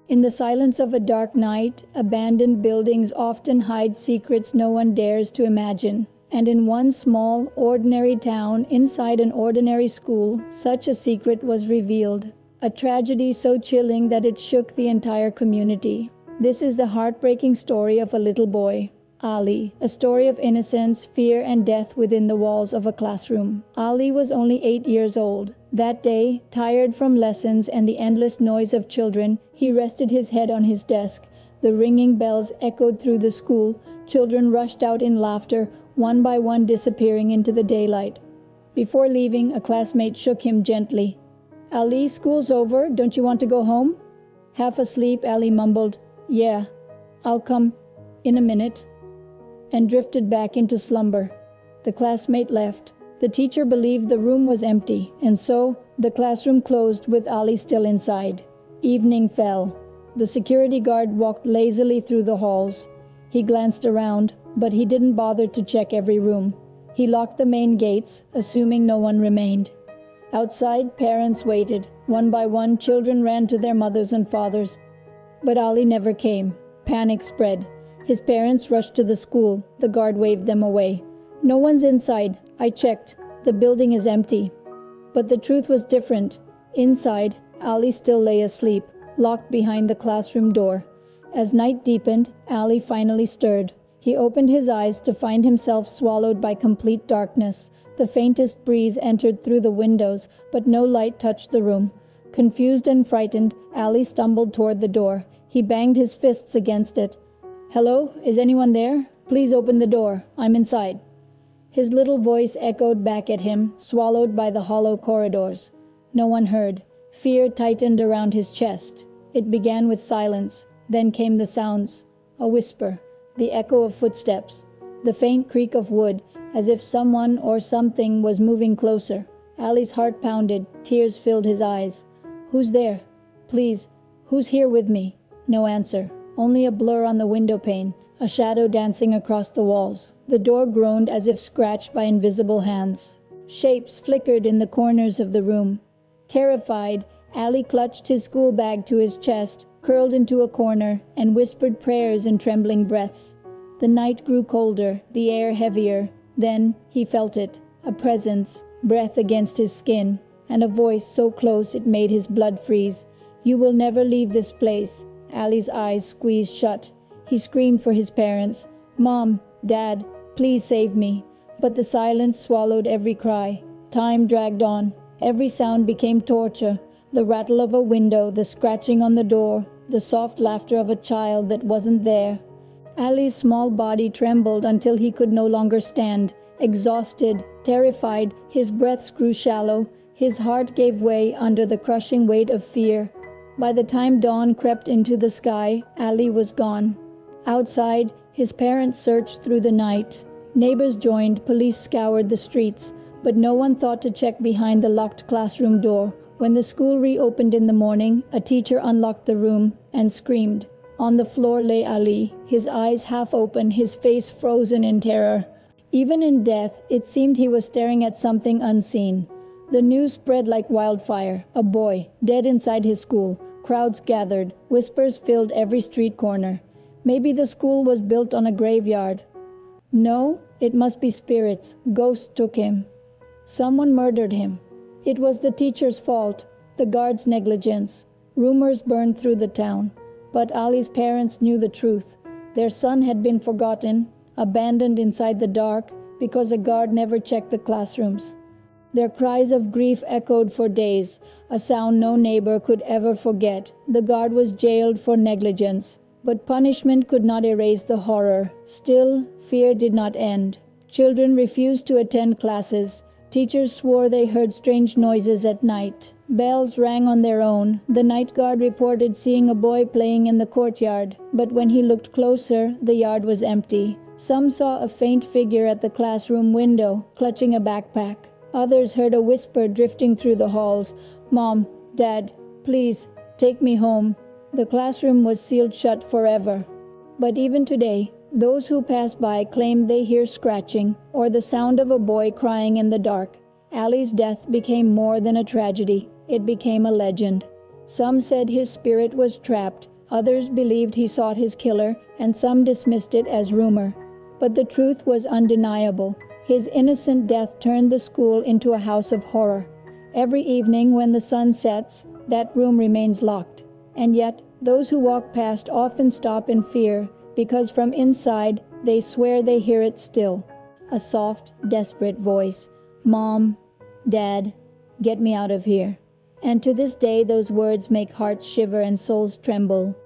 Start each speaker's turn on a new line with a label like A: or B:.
A: In the silence of a dark night, abandoned buildings often hide secrets no one dares to imagine. And in one small, ordinary town inside an ordinary school, such a secret was revealed. A tragedy so chilling that it shook the entire community. This is the heartbreaking story of a little boy, Ali, a story of innocence, fear, and death within the walls of a classroom. Ali was only 8 years old. That day, tired from lessons and the endless noise of children, he rested his head on his desk. The ringing bells echoed through the school. Children rushed out in laughter, one by one disappearing into the daylight. Before leaving, a classmate shook him gently. "Ali, school's over. Don't you want to go home?" Half asleep, Ali mumbled, "Yeah, I'll come in a minute," and drifted back into slumber. The classmate left. The teacher believed the room was empty, and so the classroom closed with Ali still inside. Evening fell. The security guard walked lazily through the halls. He glanced around, but he didn't bother to check every room. He locked the main gates, assuming no one remained. Outside, parents waited. One by one, children ran to their mothers and fathers. But Ali never came. Panic spread. His parents rushed to the school. The guard waved them away. "No one's inside. I checked. The building is empty." But the truth was different. Inside, Ali still lay asleep, locked behind the classroom door. As night deepened, Ali finally stirred. He opened his eyes to find himself swallowed by complete darkness. The faintest breeze entered through the windows, but no light touched the room. Confused and frightened, Ali stumbled toward the door. He banged his fists against it. "Hello? Is anyone there? Please open the door. I'm inside." His little voice echoed back at him, swallowed by the hollow corridors. No one heard. Fear tightened around his chest. It began with silence. Then came the sounds. A whisper, the echo of footsteps, the faint creak of wood, as if someone or something was moving closer. Ali's heart pounded. Tears filled his eyes. "Who's there? Please, who's here with me?" No answer. Only a blur on the window pane, a shadow dancing across the walls. The door groaned as if scratched by invisible hands. Shapes flickered in the corners of the room. Terrified, Ali clutched his school bag to his chest, curled into a corner, and whispered prayers in trembling breaths. The night grew colder, the air heavier. Then he felt it, a presence, breath against his skin, and a voice so close it made his blood freeze. "You will never leave this place." Ali's eyes squeezed shut. He screamed for his parents. "Mom, Dad, please save me." But the silence swallowed every cry. Time dragged on. Every sound became torture. The rattle of a window, the scratching on the door, the soft laughter of a child that wasn't there. Ali's small body trembled until he could no longer stand. Exhausted, terrified, his breaths grew shallow. His heart gave way under the crushing weight of fear. By the time dawn crept into the sky, Ali was gone. Outside, his parents searched through the night. Neighbors joined, police scoured the streets, but no one thought to check behind the locked classroom door. When the school reopened in the morning, a teacher unlocked the room and screamed. On the floor lay Ali, his eyes half open, his face frozen in terror. Even in death, it seemed he was staring at something unseen. The news spread like wildfire. A boy, dead inside his school. Crowds gathered. Whispers filled every street corner. Maybe the school was built on a graveyard. No, it must be spirits. Ghosts took him. Someone murdered him. It was the teacher's fault, the guard's negligence. Rumors burned through the town. But Ali's parents knew the truth. Their son had been forgotten, abandoned inside the dark, because a guard never checked the classrooms. Their cries of grief echoed for days, a sound no neighbor could ever forget. The guard was jailed for negligence, but punishment could not erase the horror. Still, fear did not end. Children refused to attend classes. Teachers swore they heard strange noises at night. Bells rang on their own. The night guard reported seeing a boy playing in the courtyard, but when he looked closer, the yard was empty. Some saw a faint figure at the classroom window, clutching a backpack. Others heard a whisper drifting through the halls. "Mom, Dad, please, take me home." The classroom was sealed shut forever. But even today, those who pass by claim they hear scratching or the sound of a boy crying in the dark. Ali's death became more than a tragedy. It became a legend. Some said his spirit was trapped, Others believed he sought his killer, and some dismissed it as rumor. But the truth was undeniable. His innocent death turned the school into a house of horror. Every evening when the sun sets, that room remains locked. And yet, those who walk past often stop in fear, because from inside, they swear they hear it still. A soft, desperate voice. "Mom, Dad, get me out of here." And to this day those words make hearts shiver and souls tremble.